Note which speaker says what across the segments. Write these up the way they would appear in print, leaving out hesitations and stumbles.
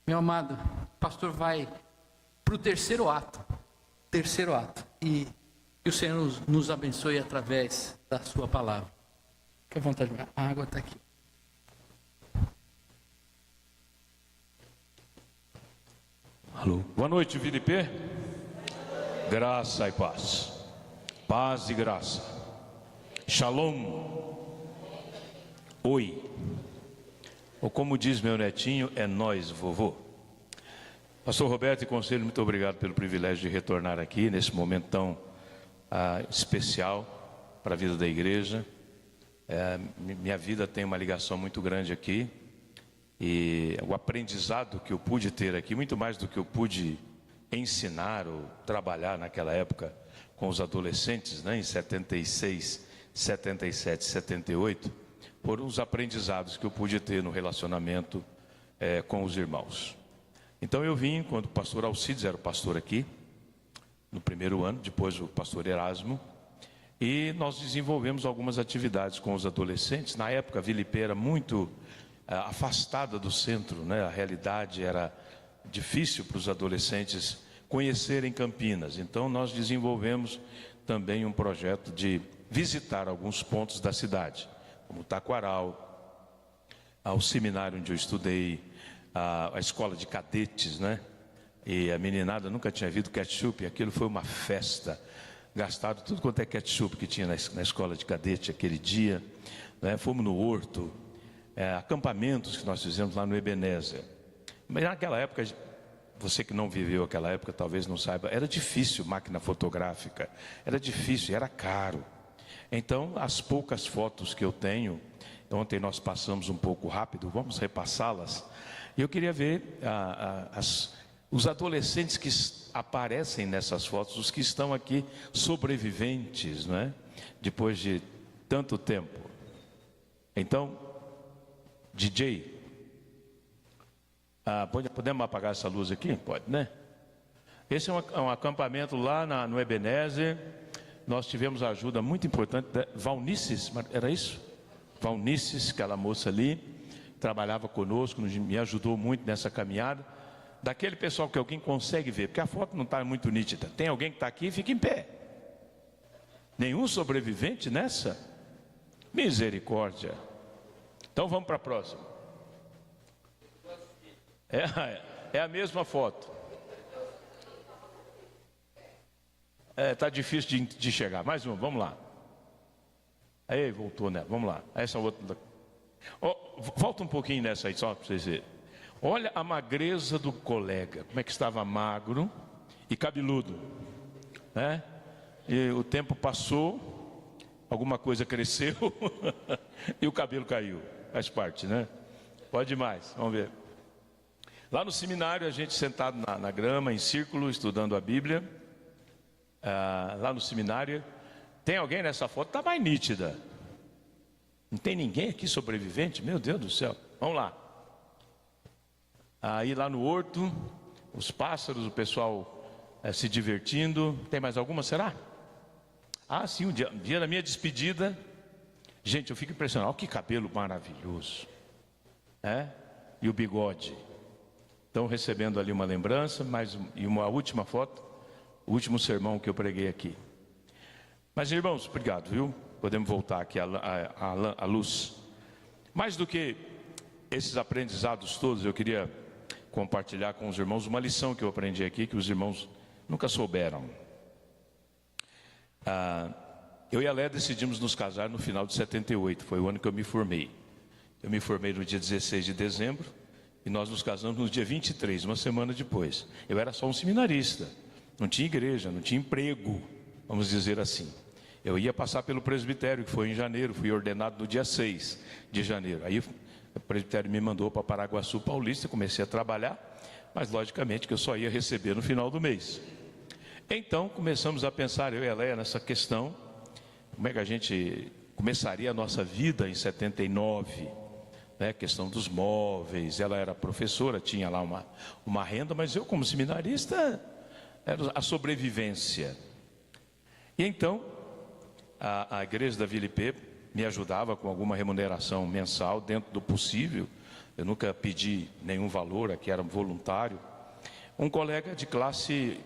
Speaker 1: Meu amado, o pastor vai para o terceiro ato. E que o Senhor nos abençoe através da sua palavra. Fique à vontade, a água está aqui.
Speaker 2: Alô. Boa noite, Filipe. Graça e paz. Paz e graça. Shalom. Oi. Ou como diz meu netinho, é nós, vovô. Pastor Roberto e conselho, muito obrigado pelo privilégio de retornar aqui nesse momento tão especial para a vida da igreja. Minha vida tem uma ligação muito grande aqui. E o aprendizado que eu pude ter aqui, muito mais do que eu pude ensinar ou trabalhar naquela época com os adolescentes, né, em 76, 77, 78, foram os aprendizados que eu pude ter no relacionamento com os irmãos. Então eu vim quando o pastor Alcides era o pastor aqui, no primeiro ano, depois o pastor Erasmo, e nós desenvolvemos algumas atividades com os adolescentes. Na época a Vila Ipê era muito afastada do centro, né? A realidade era difícil para os adolescentes conhecerem Campinas. Então nós desenvolvemos também um projeto de visitar alguns pontos da cidade, como Taquaral, o seminário onde eu estudei, a escola de cadetes, né? E a meninada nunca tinha visto ketchup, aquilo foi uma festa, gastado tudo quanto é ketchup que tinha na escola de cadete aquele dia, né? Fomos no Horto, acampamentos que nós fizemos lá no Ebenezer. Mas naquela época, você que não viveu aquela época talvez não saiba, era difícil máquina fotográfica, era difícil, era caro. Então as poucas fotos que eu tenho, ontem nós passamos um pouco rápido, vamos repassá-las. E eu queria ver os adolescentes que aparecem nessas fotos, os que estão aqui sobreviventes, não é? Depois de tanto tempo. Então, DJ, podemos apagar essa luz aqui? Pode, né? Esse é um acampamento lá no Ebenezer. Nós tivemos a ajuda muito importante da Valnices, era isso? Valnices, aquela moça ali, trabalhava conosco, me ajudou muito nessa caminhada. Daquele pessoal que alguém consegue ver, porque a foto não está muito nítida. Tem alguém que está aqui e fica em pé. Nenhum sobrevivente nessa? Misericórdia. Então vamos para a próxima. É a mesma foto. Está difícil de chegar. Mais uma, vamos lá. Aí voltou, né? Vamos lá. Essa outra. Volta um pouquinho nessa aí, só para vocês verem. Olha a magreza do colega. Como é que estava magro e cabeludo, né? E o tempo passou, alguma coisa cresceu e o cabelo caiu. Faz parte, né? Pode ir mais, vamos ver. Lá no seminário, a gente sentado na grama, em círculo, estudando a Bíblia. Lá no seminário, tem alguém nessa foto? Está mais nítida. Não tem ninguém aqui sobrevivente? Meu Deus do céu. Vamos lá. Aí lá no Horto, os pássaros, o pessoal se divertindo. Tem mais alguma, será? Sim, o dia da minha despedida. Gente, eu fico impressionado. Olha que cabelo maravilhoso. E o bigode. Estão recebendo ali uma lembrança, e uma última foto. O último sermão que eu preguei aqui. Mas irmãos, obrigado, viu? Podemos voltar aqui à luz. Mais do que esses aprendizados todos, eu queria compartilhar com os irmãos uma lição que eu aprendi aqui, que os irmãos nunca souberam. Eu e a Léa decidimos nos casar no final de 78, foi o ano que eu me formei. Eu me formei no dia 16 de dezembro e nós nos casamos no dia 23, uma semana depois. Eu era só um seminarista, não tinha igreja, não tinha emprego, vamos dizer assim. Eu ia passar pelo presbitério, que foi em janeiro, fui ordenado no dia 6 de janeiro. Aí o presbitério me mandou para Paraguaçu Paulista, comecei a trabalhar, mas logicamente que eu só ia receber no final do mês. Então começamos a pensar, eu e a Leia, nessa questão, como é que a gente começaria a nossa vida em 79, né? Questão dos móveis, ela era professora, tinha lá uma renda, mas eu como seminarista, era a sobrevivência. E então, a igreja da Vila Ipê me ajudava com alguma remuneração mensal, dentro do possível. eu nunca pedi nenhum valor, aqui era voluntário. Um colega de classe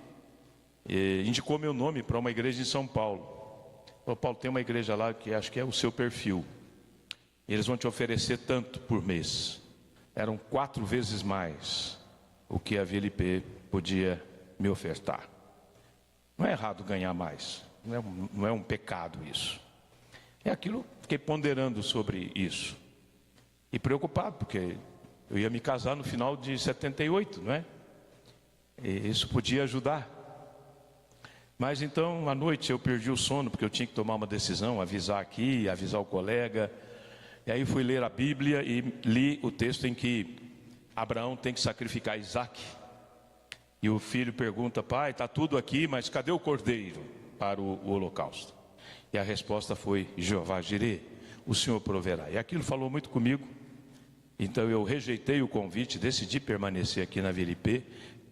Speaker 2: indicou meu nome para uma igreja em São Paulo. Falou: Paulo, tem uma igreja lá que acho que é o seu perfil. E eles vão te oferecer tanto por mês. Eram 4 vezes mais o que a VLP podia me ofertar. Não é errado ganhar mais, não é um pecado isso. É aquilo, fiquei ponderando sobre isso. E preocupado, porque eu ia me casar no final de 78, não é? E isso podia ajudar. Mas então, à noite eu perdi o sono, porque eu tinha que tomar uma decisão, avisar aqui, avisar o colega. E aí fui ler a Bíblia e li o texto em que Abraão tem que sacrificar Isaac. E o filho pergunta: pai, está tudo aqui, mas cadê o cordeiro para o holocausto? E a resposta foi: Jeová Jirê, o Senhor proverá. E aquilo falou muito comigo. Então eu rejeitei o convite, decidi permanecer aqui na VLP,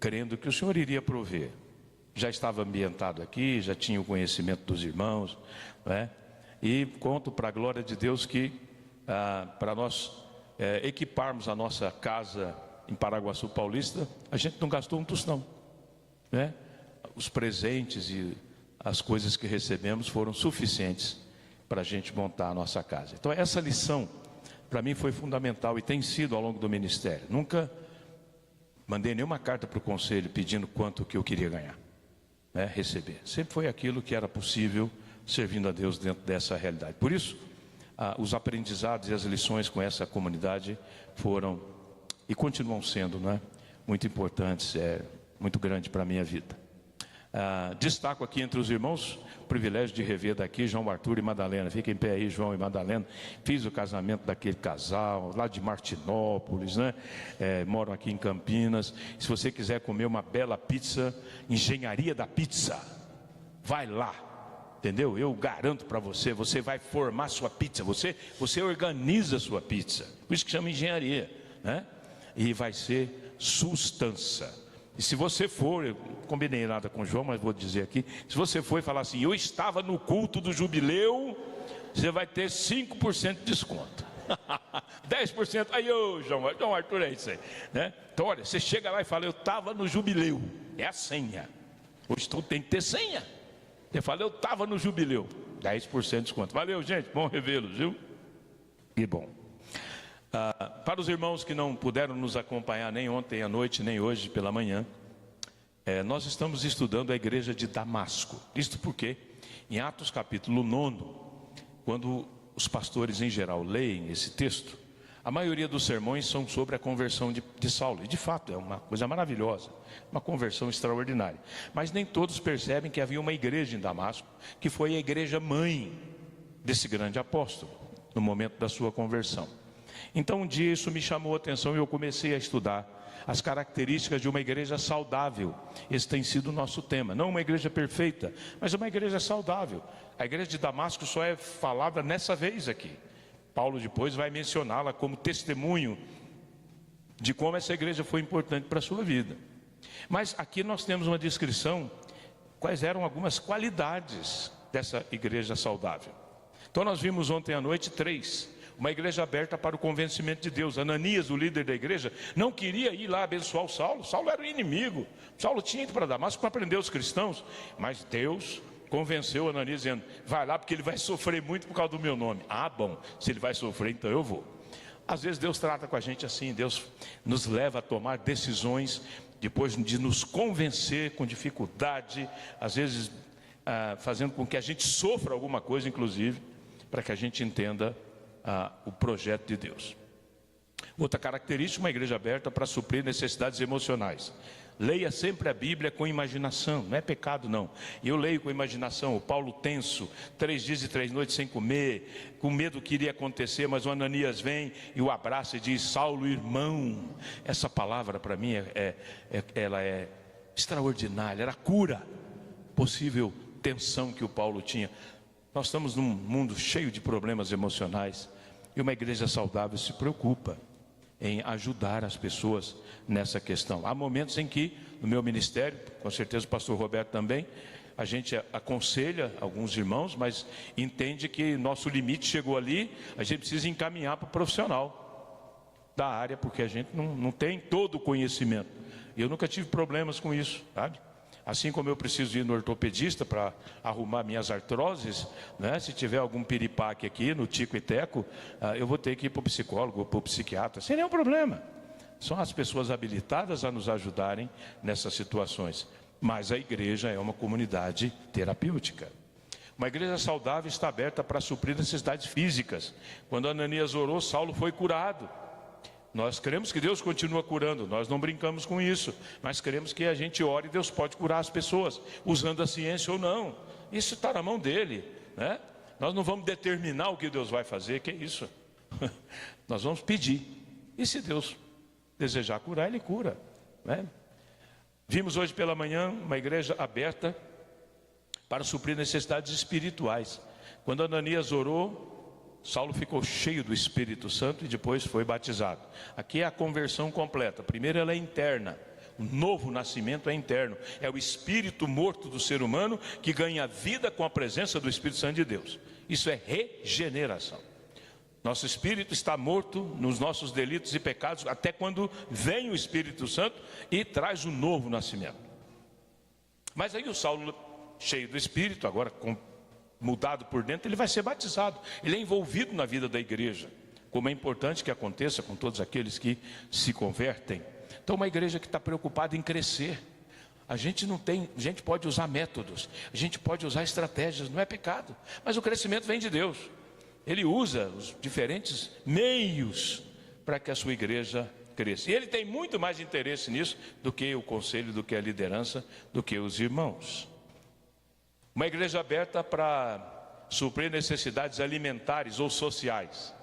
Speaker 2: crendo que o Senhor iria prover. Já estava ambientado aqui, já tinha o conhecimento dos irmãos, não é? E conto para a glória de Deus que para nós equiparmos a nossa casa em Paraguaçu Paulista, a gente não gastou um tostão, né? Os presentes e as coisas que recebemos foram suficientes para a gente montar a nossa casa. Então essa lição para mim foi fundamental e tem sido ao longo do ministério. Nunca mandei nenhuma carta para o conselho pedindo quanto que eu queria ganhar, né? Receber. Sempre foi aquilo que era possível, servindo a Deus dentro dessa realidade. Por isso, os aprendizados e as lições com essa comunidade foram e continuam sendo, né, muito importantes, muito grande para a minha vida. Destaco aqui entre os irmãos o privilégio de rever daqui João Arthur e Madalena. Fiquem em pé aí, João e Madalena. Fiz o casamento daquele casal lá de Martinópolis, né? Moram aqui em Campinas. Se você quiser comer uma bela pizza, Engenharia da Pizza, vai lá, entendeu? Eu garanto para você, você vai formar sua pizza, você organiza sua pizza, por isso que chama engenharia, né? E vai ser sustância. E se você for, eu não combinei nada com o João, mas vou dizer aqui, se você for e falar assim: eu estava no culto do jubileu, você vai ter 5% de desconto. 10%, aí ô João Arthur, é isso aí, né? Então olha, você chega lá e fala: eu estava no jubileu, é a senha. Hoje tem que ter senha. Você fala: eu estava no jubileu, 10% de desconto. Valeu, gente, bom revê-los, viu? E bom, para os irmãos que não puderam nos acompanhar nem ontem à noite, nem hoje pela manhã, nós estamos estudando a igreja de Damasco. Isto porque em Atos capítulo 9, quando os pastores em geral leem esse texto, a maioria dos sermões são sobre a conversão de Saulo. E de fato é uma coisa maravilhosa, uma conversão extraordinária. Mas nem todos percebem que havia uma igreja em Damasco, que foi a igreja mãe desse grande apóstolo, no momento da sua conversão. Então um dia isso me chamou a atenção e eu comecei a estudar as características de uma igreja saudável. Esse tem sido o nosso tema. Não uma igreja perfeita, mas uma igreja saudável. A igreja de Damasco só é falada nessa vez aqui. Paulo depois vai mencioná-la como testemunho de como essa igreja foi importante para a sua vida. Mas aqui nós temos uma descrição, quais eram algumas qualidades dessa igreja saudável. Então nós vimos ontem à noite 3. Uma igreja aberta para o convencimento de Deus. Ananias, o líder da igreja, não queria ir lá abençoar o Saulo. Saulo era o inimigo. Saulo tinha ido para Damasco para prender os cristãos. Mas Deus convenceu Ananias dizendo: vai lá porque ele vai sofrer muito por causa do meu nome. Ah, bom, se ele vai sofrer, então eu vou. Às vezes Deus trata com a gente assim. Deus nos leva a tomar decisões depois de nos convencer com dificuldade, às vezes fazendo com que a gente sofra alguma coisa, inclusive, para que a gente entenda o projeto de Deus. Outra característica, uma igreja aberta para suprir necessidades emocionais. Leia sempre a Bíblia com imaginação, não é pecado não. Eu leio com imaginação, o Paulo tenso, 3 dias e 3 noites sem comer, com medo que iria acontecer, mas o Ananias vem e o abraça e diz: Saulo, irmão. Essa palavra para mim ela é extraordinária, era cura possível tensão que o Paulo tinha. Nós estamos num mundo cheio de problemas emocionais e uma igreja saudável se preocupa em ajudar as pessoas nessa questão. Há momentos em que, no meu ministério, com certeza o pastor Roberto também, a gente aconselha alguns irmãos, mas entende que nosso limite chegou ali, a gente precisa encaminhar para o profissional. da área, porque a gente não tem todo o conhecimento. E eu nunca tive problemas com isso, sabe? Assim como eu preciso ir no ortopedista para arrumar minhas artroses, né? Se tiver algum piripaque aqui no tico e teco, eu vou ter que ir para o psicólogo ou para o psiquiatra, sem nenhum problema. São as pessoas habilitadas a nos ajudarem nessas situações. Mas a igreja é uma comunidade terapêutica. Uma igreja saudável está aberta para suprir necessidades físicas. Quando Ananias orou, Saulo foi curado. Nós cremos que Deus continua curando, nós não brincamos com isso, mas cremos que a gente ora e Deus pode curar as pessoas, usando a ciência ou não. Isso está na mão dele, né? Nós não vamos determinar o que Deus vai fazer, que é isso. Nós vamos pedir, e se Deus desejar curar, Ele cura, né? Vimos hoje pela manhã uma igreja aberta para suprir necessidades espirituais. Quando Ananias orou, Saulo ficou cheio do Espírito Santo e depois foi batizado. Aqui é a conversão completa. Primeiro ela é interna. O novo nascimento é interno. É o espírito morto do ser humano que ganha vida com a presença do Espírito Santo de Deus. Isso é regeneração. Nosso espírito está morto nos nossos delitos e pecados até quando vem o Espírito Santo e traz o novo nascimento. Mas aí o Saulo, cheio do Espírito, agora mudado por dentro, ele vai ser batizado. Ele é envolvido na vida da igreja, como é importante que aconteça com todos aqueles que se convertem. Então, uma igreja que está preocupada em crescer. A gente pode usar métodos, a gente pode usar estratégias, não é pecado, mas o crescimento vem de Deus. Ele usa os diferentes meios para que a sua igreja cresça. E ele tem muito mais interesse nisso do que o conselho, do que a liderança, do que os irmãos. Uma igreja aberta para suprir necessidades alimentares ou sociais.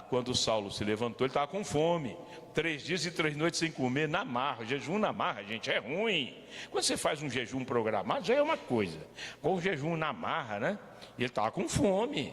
Speaker 2: Quando Saulo se levantou, ele estava com fome. 3 dias e 3 noites sem comer, na marra. Jejum na marra, gente, é ruim. Quando você faz um jejum programado, já é uma coisa. Com o jejum na marra, né? E ele estava com fome.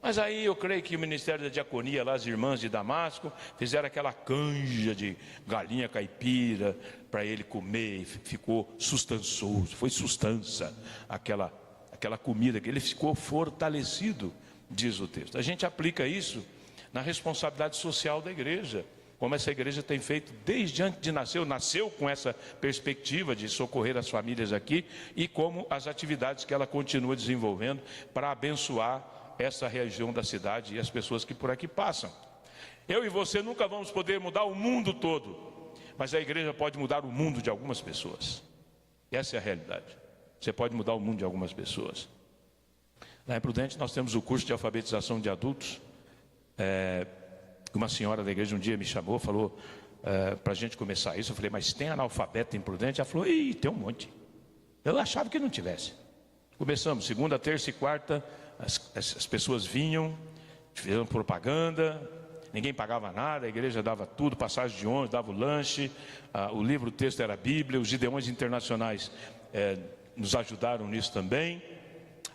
Speaker 2: Mas aí eu creio que o Ministério da Diaconia, lá as irmãs de Damasco, fizeram aquela canja de galinha caipira para ele comer, e ficou sustançoso, foi sustância aquela comida, que ele ficou fortalecido, diz o texto. A gente aplica isso na responsabilidade social da igreja, como essa igreja tem feito desde antes de nascer, nasceu com essa perspectiva de socorrer as famílias aqui, e como as atividades que ela continua desenvolvendo para abençoar essa região da cidade e as pessoas que por aqui passam. Eu e você nunca vamos poder mudar o mundo todo, mas a igreja pode mudar o mundo de algumas pessoas. Essa é a realidade. Você pode mudar o mundo de algumas pessoas. Lá em Prudente nós temos o curso de alfabetização de adultos. Uma senhora da igreja um dia me chamou, falou para a gente começar isso. Eu falei, mas tem analfabeto em Prudente? Ela falou, tem um monte. Eu achava que não tivesse. Começamos, segunda, terça e quarta, as pessoas vinham, fizeram propaganda, ninguém pagava nada, a igreja dava tudo, passagem de ônibus, dava o lanche, o livro, o texto era a Bíblia, os Gideões Internacionais nos ajudaram nisso também.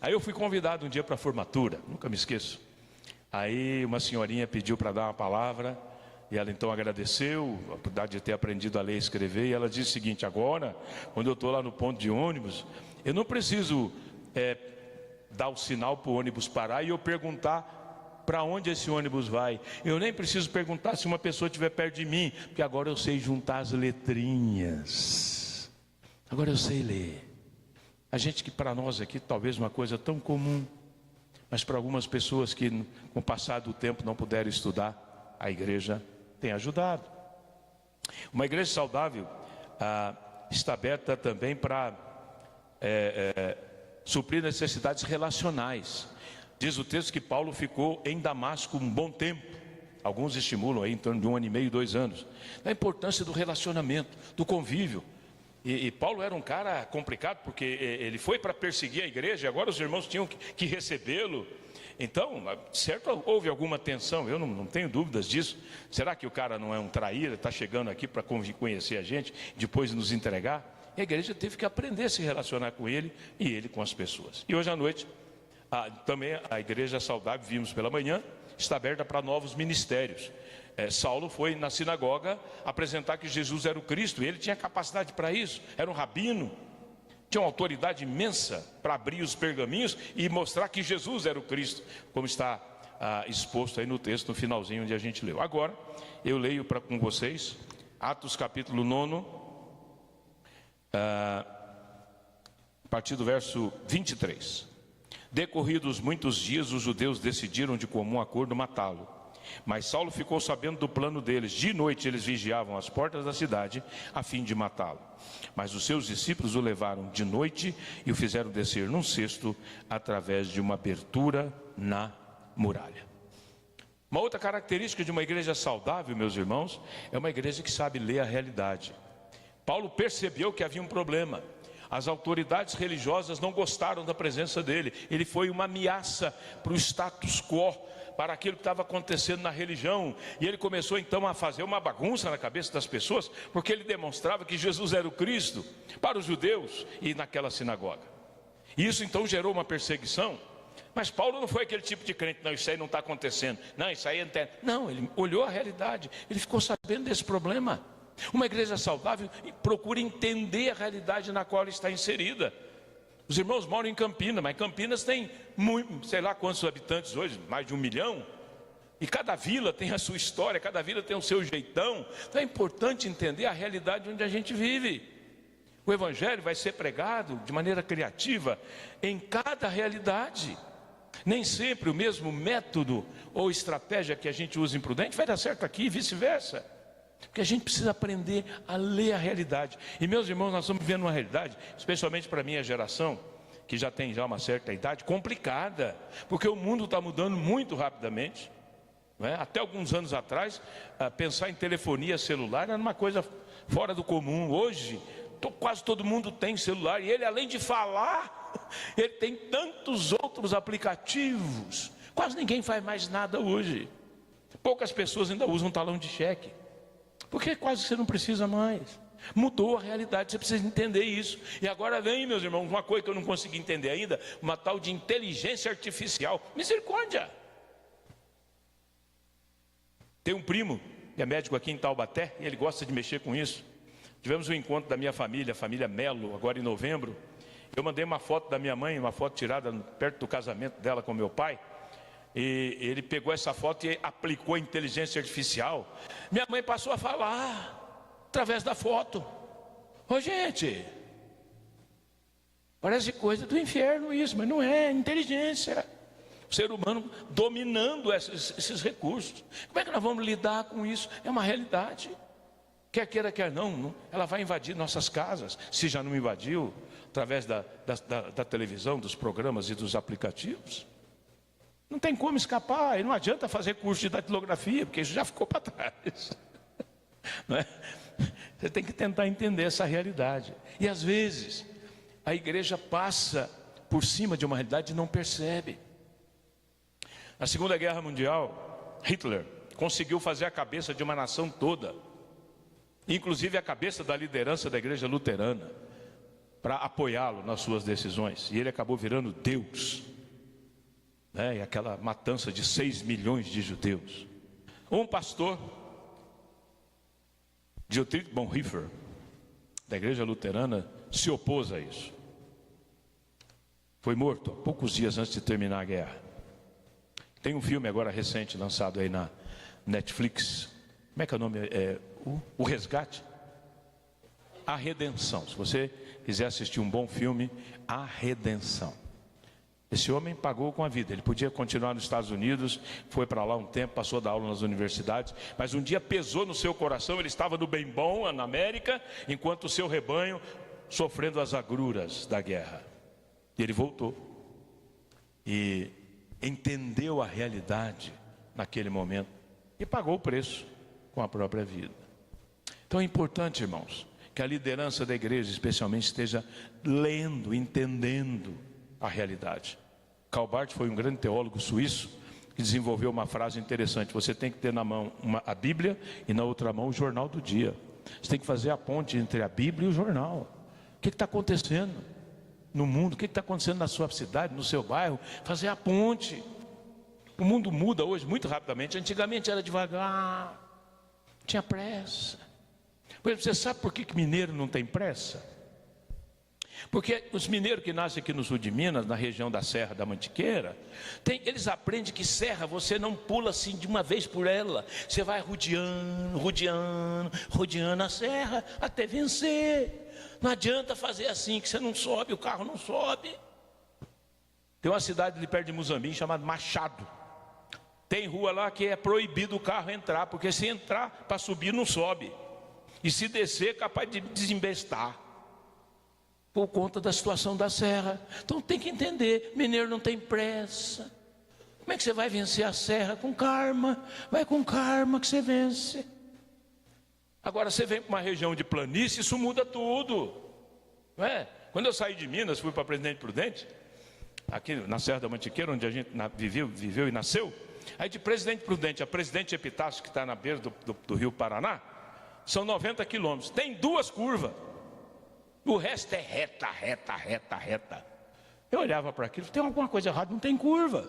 Speaker 2: Aí eu fui convidado um dia para a formatura, nunca me esqueço. Aí uma senhorinha pediu para dar uma palavra, e ela então agradeceu a oportunidade de ter aprendido a ler e escrever, e ela disse o seguinte: agora, quando eu estou lá no ponto de ônibus, eu não preciso dar o sinal para o ônibus parar e eu perguntar para onde esse ônibus vai. Eu nem preciso perguntar se uma pessoa estiver perto de mim, porque agora eu sei juntar as letrinhas. Agora eu sei ler. A gente que para nós aqui talvez uma coisa tão comum, mas para algumas pessoas que com o passar do tempo não puderam estudar, a igreja tem ajudado. Uma igreja saudável está aberta também para suprir necessidades relacionais. Diz o texto que Paulo ficou em Damasco um bom tempo. Alguns estimulam aí em torno de 1 ano e meio, 2 anos. A importância do relacionamento, do convívio. E Paulo era um cara complicado, porque ele foi para perseguir a igreja, e agora os irmãos tinham que recebê-lo. Então, certo, houve alguma tensão, eu não tenho dúvidas disso. Será que o cara não é um traíra, está chegando aqui para conhecer a gente, depois nos entregar? E a igreja teve que aprender a se relacionar com ele e ele com as pessoas. E hoje à noite, também a igreja saudável, vimos pela manhã, está aberta para novos ministérios. Saulo foi na sinagoga apresentar que Jesus era o Cristo, e ele tinha capacidade para isso, era um rabino, tinha uma autoridade imensa para abrir os pergaminhos e mostrar que Jesus era o Cristo, como está exposto aí no texto, no finalzinho onde a gente leu. Agora, eu leio com vocês, Atos capítulo 9, a partir do verso 23. Decorridos muitos dias, os judeus decidiram de comum acordo matá-lo. Mas Saulo ficou sabendo do plano deles. De noite eles vigiavam as portas da cidade a fim de matá-lo. Mas os seus discípulos o levaram de noite e o fizeram descer num cesto através de uma abertura na muralha. Uma outra característica de uma igreja saudável, meus irmãos, é uma igreja que sabe ler a realidade. Paulo percebeu que havia um problema. As autoridades religiosas não gostaram da presença dele. Ele foi uma ameaça para o status quo, para aquilo que estava acontecendo na religião. E ele começou então a fazer uma bagunça na cabeça das pessoas, porque ele demonstrava que Jesus era o Cristo para os judeus e naquela sinagoga. E isso então gerou uma perseguição. Mas Paulo não foi aquele tipo de crente, não, isso aí não está acontecendo, não, isso aí não, ele olhou a realidade, ele ficou sabendo desse problema. Uma igreja saudável procura entender a realidade na qual ela está inserida. Os irmãos moram em Campinas, mas Campinas tem sei lá quantos habitantes hoje, mais de 1 milhão. E cada vila tem a sua história, cada vila tem o seu jeitão. Então é importante entender a realidade onde a gente vive. O evangelho vai ser pregado de maneira criativa em cada realidade. Nem sempre o mesmo método ou estratégia que a gente usa imprudente vai dar certo aqui e vice-versa. Porque a gente precisa aprender a ler a realidade. E meus irmãos, nós estamos vivendo uma realidade, especialmente para a minha geração, que já tem uma certa idade, complicada. Porque o mundo está mudando muito rapidamente, não é? Até alguns anos atrás, pensar em telefonia celular era uma coisa fora do comum. Hoje, quase todo mundo tem celular. E ele, além de falar, ele tem tantos outros aplicativos. Quase ninguém faz mais nada hoje. Poucas pessoas ainda usam talão de cheque. Porque quase você não precisa mais. Mudou a realidade, você precisa entender isso. E agora vem, meus irmãos, uma coisa que eu não consegui entender ainda, uma tal de inteligência artificial. Misericórdia! Tem um primo, que é médico aqui em Taubaté, e ele gosta de mexer com isso. Tivemos um encontro da minha família, a família Melo, agora em novembro. Eu mandei uma foto da minha mãe, uma foto tirada perto do casamento dela com meu pai. E ele pegou essa foto e aplicou a inteligência artificial. Minha mãe passou a falar através da foto. Ô gente, parece coisa do inferno isso, mas não é inteligência. O ser humano dominando esses recursos. Como é que nós vamos lidar com isso? É uma realidade. Quer queira, quer não, ela vai invadir nossas casas. Se já não invadiu, através da televisão, dos programas e dos aplicativos. Não tem como escapar, e não adianta fazer curso de datilografia, porque isso já ficou para trás. Não é? Você tem que tentar entender essa realidade. E às vezes, a igreja passa por cima de uma realidade e não percebe. Na Segunda Guerra Mundial, Hitler conseguiu fazer a cabeça de uma nação toda, inclusive a cabeça da liderança da igreja luterana, para apoiá-lo nas suas decisões. E ele acabou virando Deus. E aquela matança de 6 milhões de judeus. Um pastor, Dietrich Bonhoeffer, da igreja luterana, se opôs a isso. Foi morto há poucos dias antes de terminar a guerra. Tem um filme agora recente lançado aí na Netflix. Como é que é o nome? O Resgate? A Redenção. Se você quiser assistir um bom filme, A Redenção. Esse homem pagou com a vida. Ele podia continuar nos Estados Unidos, foi para lá um tempo, passou a dar aula nas universidades, mas um dia pesou no seu coração. Ele estava no bem bom, na América, enquanto o seu rebanho sofrendo as agruras da guerra. E ele voltou e entendeu a realidade naquele momento e pagou o preço com a própria vida. Então é importante, irmãos, que a liderança da igreja especialmente esteja lendo, entendendo a realidade. Karl Barth foi um grande teólogo suíço que desenvolveu uma frase interessante: você tem que ter na mão a Bíblia e na outra mão o jornal do dia. Você tem que fazer a ponte entre a Bíblia e o jornal. O que está acontecendo no mundo? O que está acontecendo na sua cidade, no seu bairro? Fazer a ponte. O mundo muda hoje muito rapidamente. Antigamente era devagar, tinha pressa. Por exemplo, você sabe por que mineiro não tem pressa? Porque os mineiros que nascem aqui no sul de Minas, na região da Serra da Mantiqueira, eles aprendem que serra você não pula assim de uma vez por ela. Você vai rodeando, rodeando, rodeando a serra até vencer. Não adianta fazer assim, que você não sobe, o carro não sobe. Tem uma cidade ali perto de Muzambinho chamada Machado. Tem rua lá que é proibido o carro entrar, porque se entrar para subir não sobe. E se descer é capaz de desembestar. Por conta da situação da serra. Então tem que entender, mineiro não tem pressa. Como é que você vai vencer a serra? Com karma. Vai com karma que você vence. Agora você vem para uma região de planície, isso muda tudo, não é? Quando eu saí de Minas, fui para Presidente Prudente, aqui na Serra da Mantiqueira, onde a gente viveu e nasceu. Aí de Presidente Prudente a Presidente Epitácio, que está na beira do Rio Paraná, são 90 quilômetros, tem 2 curvas. O resto é reta, reta, reta, reta. Eu olhava para aquilo, tem alguma coisa errada, não tem curva.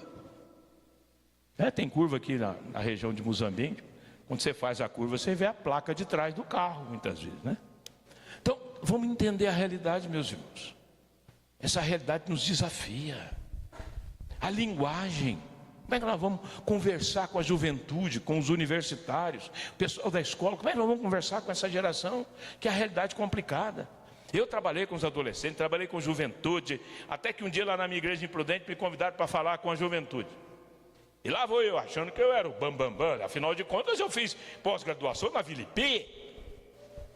Speaker 2: Tem curva aqui na região de Muzambinho. Quando você faz a curva, você vê a placa de trás do carro, muitas vezes, né? Então, vamos entender a realidade, meus irmãos. Essa realidade nos desafia. A linguagem. Como é que nós vamos conversar com a juventude, com os universitários, o pessoal da escola? Como é que nós vamos conversar com essa geração que é a realidade complicada? Eu trabalhei com os adolescentes, trabalhei com juventude, até que um dia lá na minha igreja em Prudente me convidaram para falar com a juventude. E lá vou eu, achando que eu era o bambambam, afinal de contas eu fiz pós-graduação na Vila IP,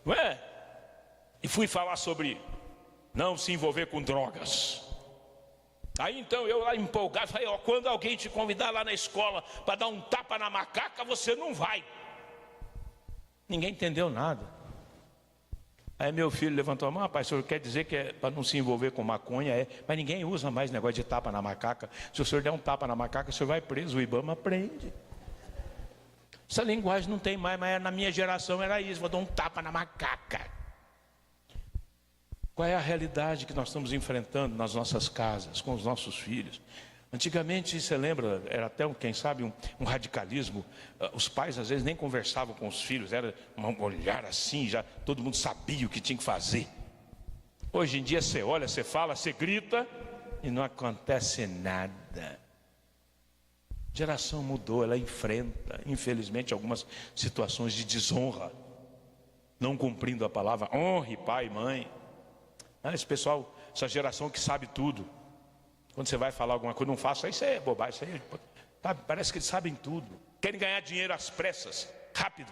Speaker 2: não é? E fui falar sobre não se envolver com drogas. Aí então eu lá empolgado, falei, quando alguém te convidar lá na escola para dar um tapa na macaca, você não vai. Ninguém entendeu nada. Aí meu filho levantou a mão, rapaz, o senhor quer dizer que é para não se envolver com maconha? Mas ninguém usa mais negócio de tapa na macaca. Se o senhor der um tapa na macaca, o senhor vai preso, o Ibama prende. Essa linguagem não tem mais, mas na minha geração era isso, vou dar um tapa na macaca. Qual é a realidade que nós estamos enfrentando nas nossas casas, com os nossos filhos? Antigamente, você lembra, era até, quem sabe, um radicalismo. Os pais às vezes nem conversavam com os filhos, era um olhar assim, já todo mundo sabia o que tinha que fazer. Hoje em dia você olha, você fala, você grita e não acontece nada. A geração mudou, ela enfrenta, infelizmente, algumas situações de desonra, não cumprindo a palavra, honre pai e mãe. Esse pessoal, essa geração que sabe tudo. Quando você vai falar alguma coisa, não faça, isso é bobagem, isso aí, parece que eles sabem tudo. Querem ganhar dinheiro às pressas, rápido.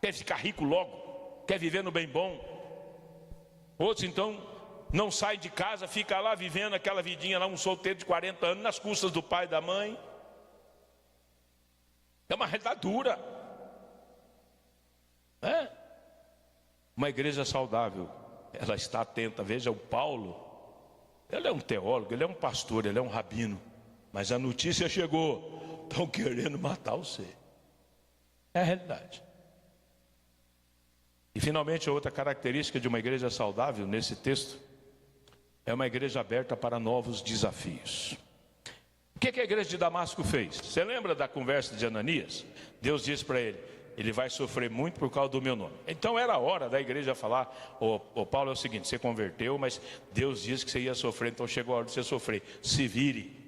Speaker 2: Quer ficar rico logo, quer viver no bem bom. Outros então não saem de casa, fica lá vivendo aquela vidinha lá, um solteiro de 40 anos, nas custas do pai e da mãe. É uma realidade dura. Uma igreja saudável, ela está atenta. Veja o Paulo. Ele é um teólogo, ele é um pastor, ele é um rabino. Mas a notícia chegou, estão querendo matar você. É a realidade. E finalmente a outra característica de uma igreja saudável nesse texto é uma igreja aberta para novos desafios. O que a igreja de Damasco fez? Você lembra da conversa de Ananias? Deus disse para ele vai sofrer muito por causa do meu nome. Então era a hora da igreja falar, Paulo, é o seguinte, você converteu, mas Deus disse que você ia sofrer, então chegou a hora de você sofrer, se vire.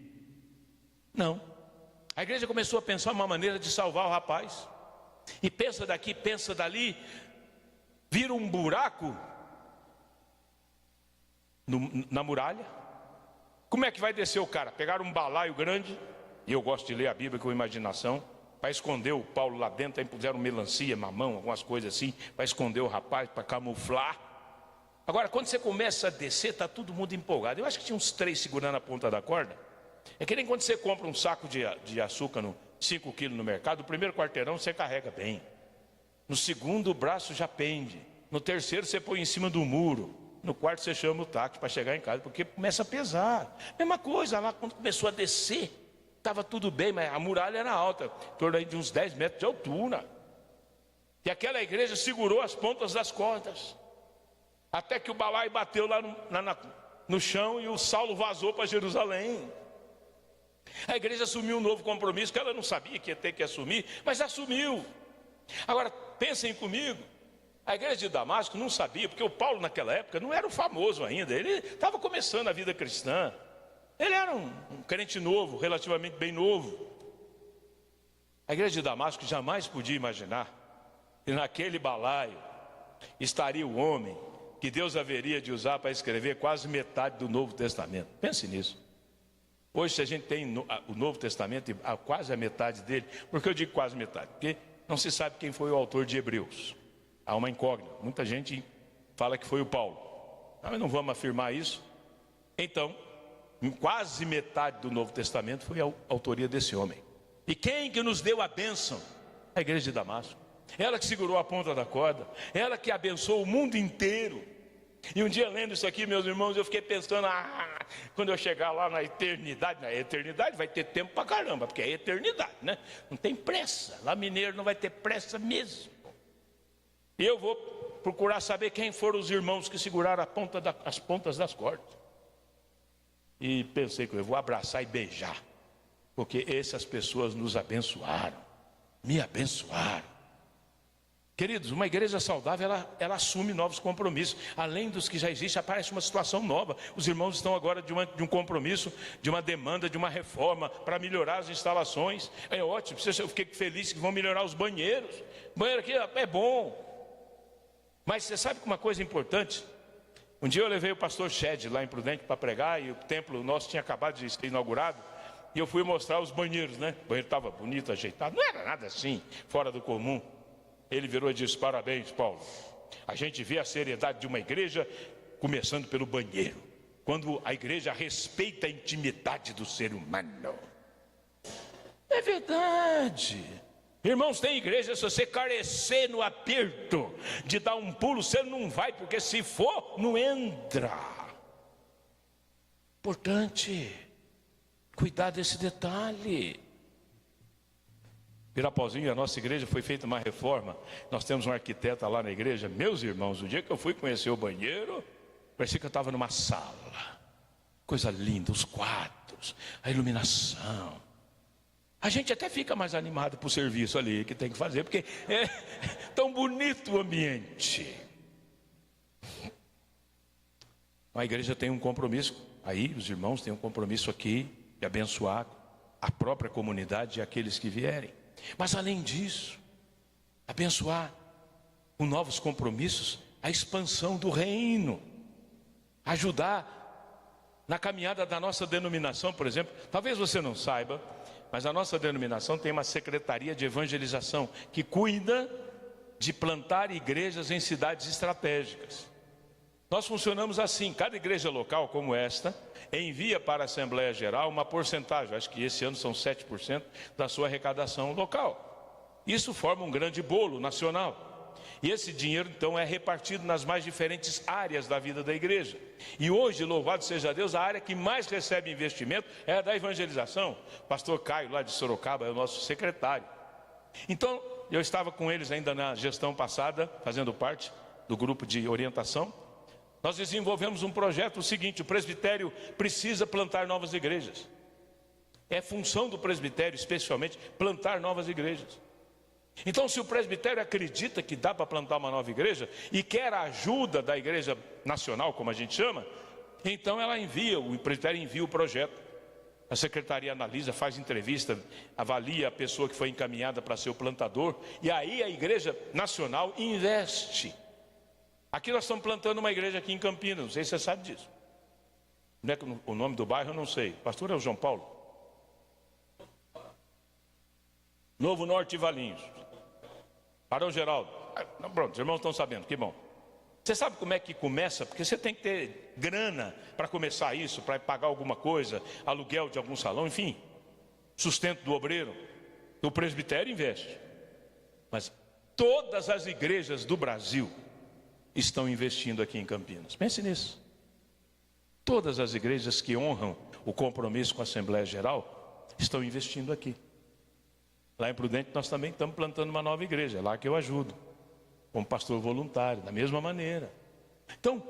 Speaker 2: Não. A igreja começou a pensar uma maneira de salvar o rapaz. E pensa daqui, pensa dali, vira um buraco na muralha. Como é que vai descer o cara? Pegaram um balaio grande, e eu gosto de ler a Bíblia com imaginação, para esconder o Paulo lá dentro. Aí puseram melancia, mamão, algumas coisas assim, para esconder o rapaz, para camuflar. Agora, quando você começa a descer, está todo mundo empolgado. Eu acho que tinha uns 3 segurando a ponta da corda. É que nem quando você compra um saco de açúcar, 5 quilos no mercado, o primeiro quarteirão você carrega bem. No segundo, o braço já pende. No terceiro, você põe em cima do muro. No quarto, você chama o táxi para chegar em casa, porque começa a pesar. Mesma coisa, lá quando começou a descer, estava tudo bem, mas a muralha era alta, em torno de uns 10 metros de altura. E aquela igreja segurou as pontas das cordas, até que o balaio bateu lá no chão e o Saulo vazou para Jerusalém. A igreja assumiu um novo compromisso, que ela não sabia que ia ter que assumir, mas assumiu. Agora, pensem comigo, A igreja de Damasco não sabia, porque o Paulo naquela época não era o famoso ainda, ele estava começando a vida cristã. Ele era um crente novo, relativamente bem novo. A igreja de Damasco jamais podia imaginar que naquele balaio estaria o homem que Deus haveria de usar para escrever quase metade do Novo Testamento. Pense nisso. Hoje, se a gente tem o Novo Testamento, quase a metade dele, por que eu digo quase metade? Porque não se sabe quem foi o autor de Hebreus. Há uma incógnita. Muita gente fala que foi o Paulo. Mas não vamos afirmar isso. Então, quase metade do Novo Testamento foi a autoria desse homem. E quem que nos deu a bênção? A igreja de Damasco. Ela que segurou a ponta da corda. Ela que abençoou o mundo inteiro. E um dia lendo isso aqui, meus irmãos, eu fiquei pensando, quando eu chegar lá na eternidade vai ter tempo pra caramba, porque é eternidade, né? Não tem pressa. Lá mineiro não vai ter pressa mesmo. E eu vou procurar saber quem foram os irmãos que seguraram as pontas das cordas. E pensei que eu vou abraçar e beijar, porque essas pessoas nos abençoaram, me abençoaram. Queridos, uma igreja saudável, ela assume novos compromissos. Além dos que já existem, aparece uma situação nova. Os irmãos estão agora de um compromisso, de uma demanda, de uma reforma para melhorar as instalações. É ótimo, eu fiquei feliz que vão melhorar os banheiros. O banheiro aqui é bom. Mas você sabe que uma coisa importante? Um dia eu levei o pastor Shed lá em Prudente para pregar, e o templo nosso tinha acabado de ser inaugurado, e eu fui mostrar os banheiros, né? O banheiro estava bonito, ajeitado, não era nada assim, fora do comum. Ele virou e disse: parabéns, Paulo, a gente vê a seriedade de uma igreja começando pelo banheiro, quando a igreja respeita a intimidade do ser humano. É verdade. Irmãos, tem igreja, se você carecer no aperto de dar um pulo, você não vai, porque se for, não entra. Importante cuidar desse detalhe. Pirapozinho, a nossa igreja foi feita uma reforma. Nós temos um arquiteta lá na igreja. Meus irmãos, o dia que eu fui conhecer o banheiro, parecia que eu estava numa sala. Coisa linda, os quadros, a iluminação. A gente até fica mais animado para o serviço ali que tem que fazer, porque é tão bonito o ambiente. A igreja tem um compromisso, aí os irmãos têm um compromisso aqui de abençoar a própria comunidade e aqueles que vierem. Mas além disso, abençoar com novos compromissos a expansão do reino, ajudar na caminhada da nossa denominação, por exemplo. Talvez você não saiba, mas a nossa denominação tem uma secretaria de evangelização que cuida de plantar igrejas em cidades estratégicas. Nós funcionamos assim: cada igreja local como esta envia para a Assembleia Geral uma porcentagem, acho que esse ano são 7% da sua arrecadação local. Isso forma um grande bolo nacional. E esse dinheiro então é repartido nas mais diferentes áreas da vida da igreja. E hoje, louvado seja Deus, a área que mais recebe investimento é a da evangelização. O pastor Caio, lá de Sorocaba, é o nosso secretário. Então, eu estava com eles ainda na gestão passada, fazendo parte do grupo de orientação. Nós desenvolvemos um projeto, o seguinte: o presbitério precisa plantar novas igrejas. É função do presbitério, especialmente, plantar novas igrejas. Então, se o presbitério acredita que dá para plantar uma nova igreja e quer a ajuda da igreja nacional, como a gente chama, então o presbitério envia o projeto. A secretaria analisa, faz entrevista, avalia a pessoa que foi encaminhada para ser o plantador, e aí a igreja nacional investe. Aqui nós estamos plantando uma igreja aqui em Campinas, não sei se você sabe disso. Não é o nome do bairro, eu não sei. O pastor é o João Paulo. Novo Norte e Valinhos. Barão Geraldo. Pronto, os irmãos estão sabendo, que bom. Você sabe como é que começa? Porque você tem que ter grana para começar isso, para pagar alguma coisa, aluguel de algum salão, enfim, sustento do obreiro. O presbitério investe. Mas todas as igrejas do Brasil estão investindo aqui em Campinas. Pense nisso. Todas as igrejas que honram o compromisso com a Assembleia Geral estão investindo aqui. Lá em Prudente nós também estamos plantando uma nova igreja, é lá que eu ajudo, como pastor voluntário, da mesma maneira. Então,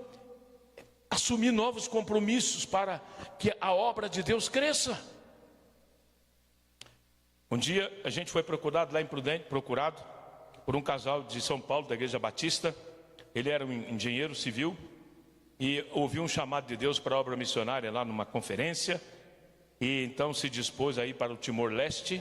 Speaker 2: assumir novos compromissos para que a obra de Deus cresça. Um dia a gente foi procurado lá em Prudente, por um casal de São Paulo, da Igreja Batista. Ele era um engenheiro civil e ouviu um chamado de Deus para a obra missionária lá numa conferência, e então se dispôs a ir para o Timor-Leste,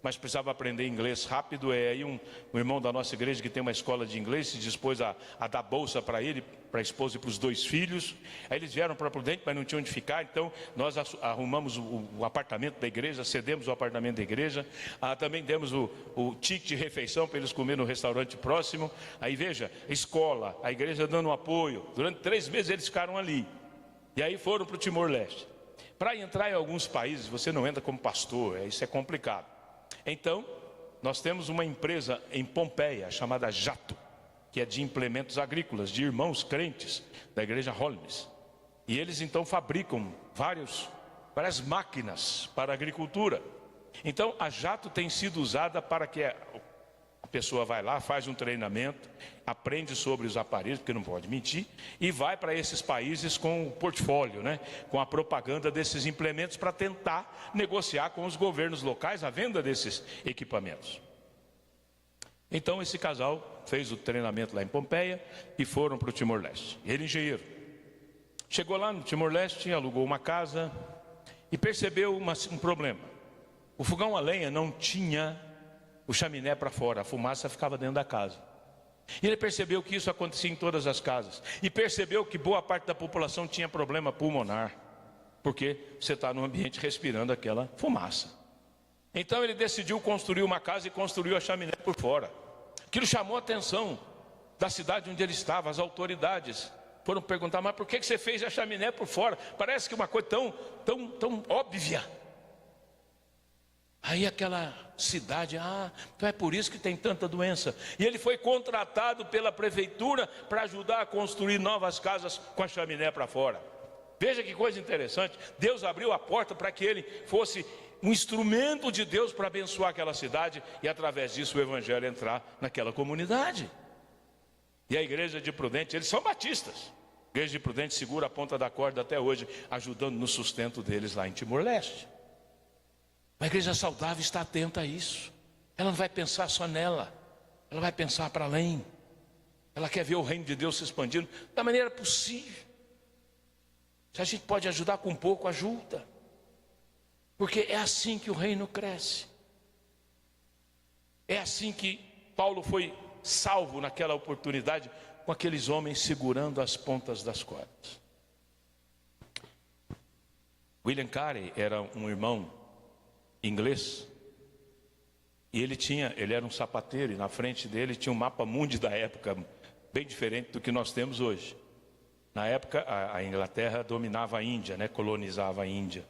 Speaker 2: mas precisava aprender inglês rápido. E aí um irmão da nossa igreja que tem uma escola de inglês se dispôs a dar bolsa para ele, para a esposa e para os 2 filhos. Aí eles vieram para Prudente, mas não tinham onde ficar, então nós arrumamos o apartamento da igreja, cedemos o apartamento da igreja, também demos o ticket de refeição para eles comerem no restaurante próximo. Aí veja, escola, a igreja dando um apoio. Durante 3 meses eles ficaram ali, e aí foram para o Timor-Leste. Para entrar em alguns países, você não entra como pastor, isso é complicado. Então, nós temos uma empresa em Pompeia, chamada Jato, que é de implementos agrícolas, de irmãos crentes da igreja Holmes. E eles então fabricam várias máquinas para a agricultura. Então, a Jato tem sido usada para que a pessoa vai lá, faz um treinamento, aprende sobre os aparelhos, porque não pode mentir, e vai para esses países com o portfólio, com a propaganda desses implementos, para tentar negociar com os governos locais a venda desses equipamentos. Então esse casal fez o treinamento lá em Pompeia e foram para o Timor-Leste. Ele, engenheiro, chegou lá no Timor-Leste, alugou uma casa e percebeu um problema. O fogão a lenha não tinha o chaminé para fora, a fumaça ficava dentro da casa. E ele percebeu que isso acontecia em todas as casas, e percebeu que boa parte da população tinha problema pulmonar, porque você está no ambiente respirando aquela fumaça. Então ele decidiu construir uma casa e construiu a chaminé por fora. Aquilo chamou a atenção da cidade onde ele estava. As autoridades foram perguntar: mas por que você fez a chaminé por fora? Parece que uma coisa tão óbvia. Aí aquela cidade, então é por isso que tem tanta doença. E ele foi contratado pela prefeitura para ajudar a construir novas casas com a chaminé para fora. Veja que coisa interessante. Deus abriu a porta para que ele fosse um instrumento de Deus para abençoar aquela cidade, e através disso o evangelho entrar naquela comunidade. E a igreja de Prudente, eles são batistas. A igreja de Prudente segura a ponta da corda até hoje, ajudando no sustento deles lá em Timor-Leste. A igreja saudável está atenta a isso. Ela não vai pensar só nela, ela vai pensar para além. Ela quer ver o reino de Deus se expandindo da maneira possível. Se a gente pode ajudar com pouco, ajuda. Porque é assim que o reino cresce. É assim que Paulo foi salvo naquela oportunidade, com aqueles homens segurando as pontas das cordas. William Carey era um irmão inglês, e ele era um sapateiro, e na frente dele tinha um mapa mundi da época, bem diferente do que nós temos hoje. Na época a Inglaterra dominava a Índia, colonizava a Índia.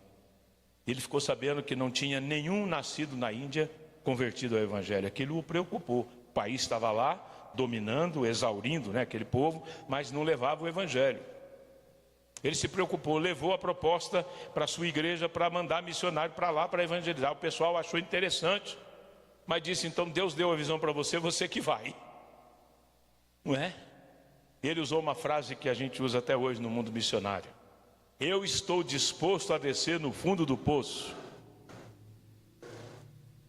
Speaker 2: Ele ficou sabendo que não tinha nenhum nascido na Índia convertido ao evangelho. Aquilo o preocupou. O país estava lá dominando, exaurindo aquele povo, mas não levava o evangelho. Ele se preocupou, levou a proposta para a sua igreja para mandar missionário para lá para evangelizar. O pessoal achou interessante, mas disse: então Deus deu a visão para você, você que vai. Não é? Ele usou uma frase que a gente usa até hoje no mundo missionário: eu estou disposto a descer no fundo do poço,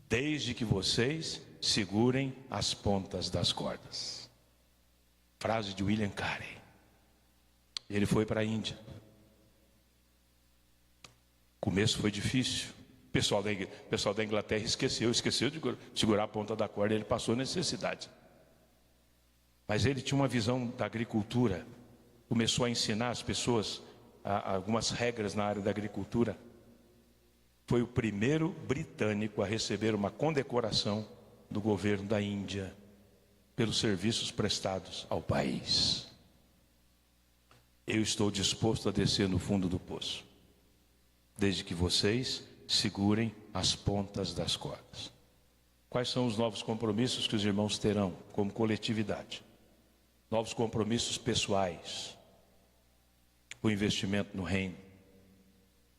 Speaker 2: desde que vocês segurem as pontas das cordas. Frase de William Carey. Ele foi para a Índia. O começo foi difícil. O pessoal da Inglaterra esqueceu de segurar a ponta da corda. Ele passou necessidade. Mas ele tinha uma visão da agricultura. Começou a ensinar as pessoas algumas regras na área da agricultura. Foi o primeiro britânico a receber uma condecoração do governo da Índia pelos serviços prestados ao país. Eu estou disposto a descer no fundo do poço, desde que vocês segurem as pontas das cordas. Quais são os novos compromissos que os irmãos terão como coletividade? Novos compromissos pessoais, o investimento no reino,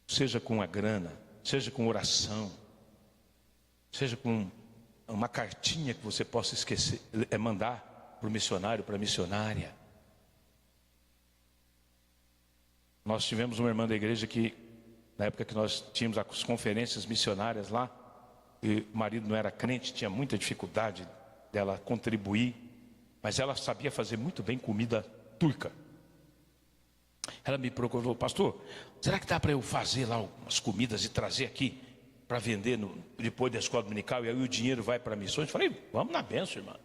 Speaker 2: seja com a grana, seja com oração, seja com uma cartinha que você possa mandar para o missionário, para a missionária. Nós tivemos uma irmã da igreja que, na época que nós tínhamos as conferências missionárias lá, e o marido não era crente, tinha muita dificuldade dela contribuir. mas ela sabia fazer muito bem comida turca. Ela me procurou: pastor, será que dá para eu fazer lá umas comidas e trazer aqui para vender depois da escola dominical, e aí o dinheiro vai para missões? Eu falei: vamos na bênção, irmã.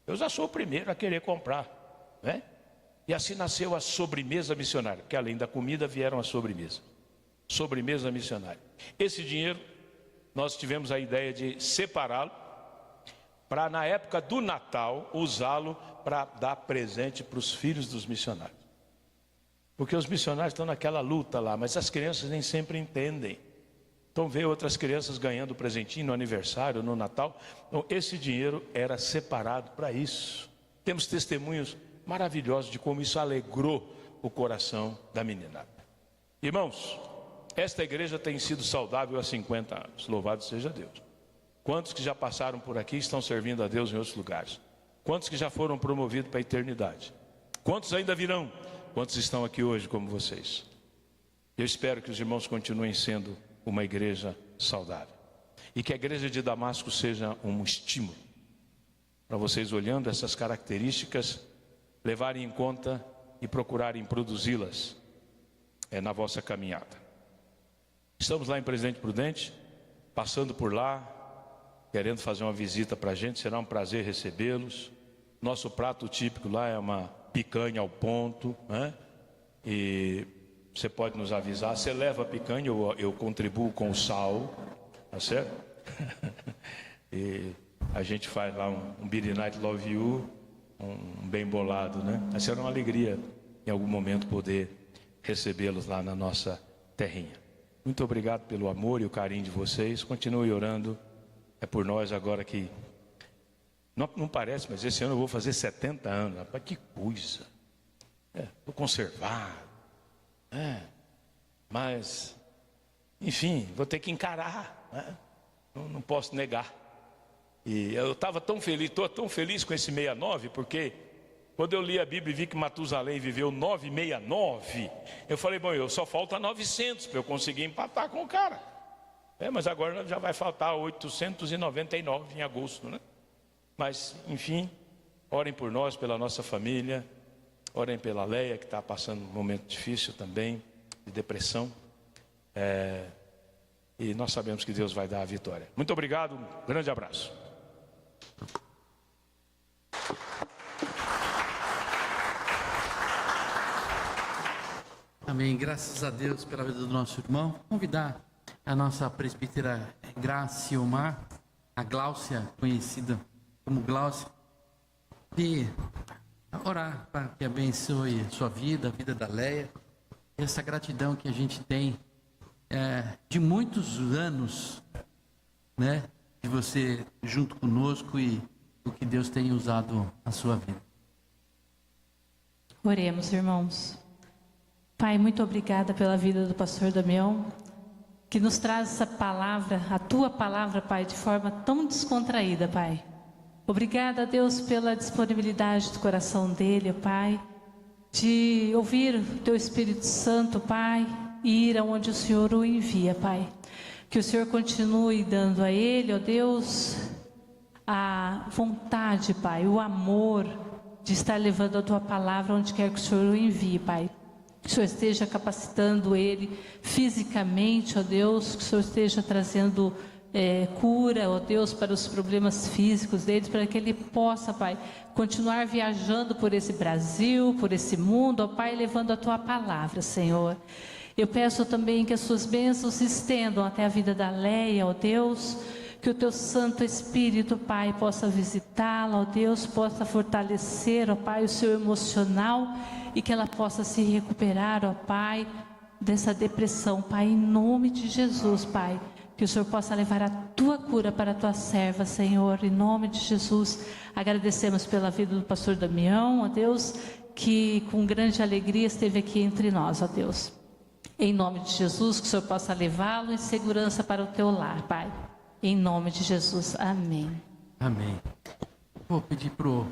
Speaker 2: Eu já sou o primeiro a querer comprar, né? E assim nasceu a sobremesa missionária, porque além da comida vieram a sobremesa. Sobremesa missionária. Esse dinheiro nós tivemos a ideia de separá-lo para, na época do Natal, usá-lo para dar presente para os filhos dos missionários. Porque os missionários estão naquela luta lá, mas as crianças nem sempre entendem. Então vê outras crianças ganhando presentinho no aniversário, no Natal. Então esse dinheiro era separado para isso. Temos testemunhos maravilhosos de como isso alegrou o coração da meninada. Irmãos, esta igreja tem sido saudável há 50 anos. Louvado seja Deus. Quantos que já passaram por aqui estão servindo a Deus em outros lugares? Quantos que já foram promovidos para a eternidade? Quantos ainda virão? Quantos estão aqui hoje como vocês? Eu espero que os irmãos continuem sendo uma igreja saudável. E que a igreja de Damasco seja um estímulo para vocês, olhando essas características, levarem em conta e procurarem produzi-las na vossa caminhada. Estamos lá em Presidente Prudente, passando por lá, querendo fazer uma visita para a gente. Será um prazer recebê-los. Nosso prato típico lá é uma picanha ao ponto, né? E você pode nos avisar. Você leva a picanha, eu contribuo com o sal, tá certo? E a gente faz lá um Billy Night Love You, um bem bolado, né? Mas será uma alegria em algum momento poder recebê-los lá na nossa terrinha. Muito obrigado pelo amor e o carinho de vocês. Continue orando por nós agora que não parece, mas esse ano eu vou fazer 70 anos. Rapaz, que coisa! Estou conservado. Mas, enfim, vou ter que encarar, né? Não posso negar. E eu estava tão feliz, estou tão feliz com esse 69, porque quando eu li a Bíblia e vi que Matusalém viveu 969, eu falei: bom, eu só falta 900 para eu conseguir empatar com o cara. Mas agora já vai faltar 899 em agosto, né? Mas, enfim, orem por nós, pela nossa família. Orem pela Leia, que está passando um momento difícil também, de depressão. E nós sabemos que Deus vai dar a vitória. Muito obrigado, um grande abraço.
Speaker 1: Amém. Graças a Deus pela vida do nosso irmão. Convidar a nossa presbítera Graciomar, a Gláucia, conhecida como Gláucia, e orar para que abençoe a sua vida, a vida da Leia. Essa gratidão que a gente tem de muitos anos, né, de você junto conosco, e o que Deus tem usado na sua vida.
Speaker 3: Oremos, irmãos. Pai, muito obrigada pela vida do pastor Damião, que nos traz essa palavra, a tua palavra, Pai, de forma tão descontraída, Pai. Obrigada, Deus, pela disponibilidade do coração dele, Pai, de ouvir o teu Espírito Santo, Pai, e ir aonde o Senhor o envia, Pai. Que o Senhor continue dando a ele, ó Deus, a vontade, Pai, o amor de estar levando a tua palavra onde quer que o Senhor o envie, Pai. Que o Senhor esteja capacitando ele fisicamente, ó Deus, que o Senhor esteja trazendo cura, ó Deus, para os problemas físicos deles, para que ele possa, Pai, continuar viajando por esse Brasil, por esse mundo, ó Pai, levando a tua palavra, Senhor. Eu peço também que as suas bênçãos se estendam até a vida da Leia, ó Deus, que o teu Santo Espírito, Pai, possa visitá-la, ó Deus, possa fortalecer, ó Pai, o seu emocional, e que ela possa se recuperar, ó Pai, dessa depressão, Pai, em nome de Jesus, Pai. Que o Senhor possa levar a tua cura para a tua serva, Senhor, em nome de Jesus. Agradecemos pela vida do pastor Damião, ó Deus, que com grande alegria esteve aqui entre nós, ó Deus. Em nome de Jesus, que o Senhor possa levá-lo em segurança para o teu lar, Pai. Em nome de Jesus, amém.
Speaker 1: Amém. Vou pedir para o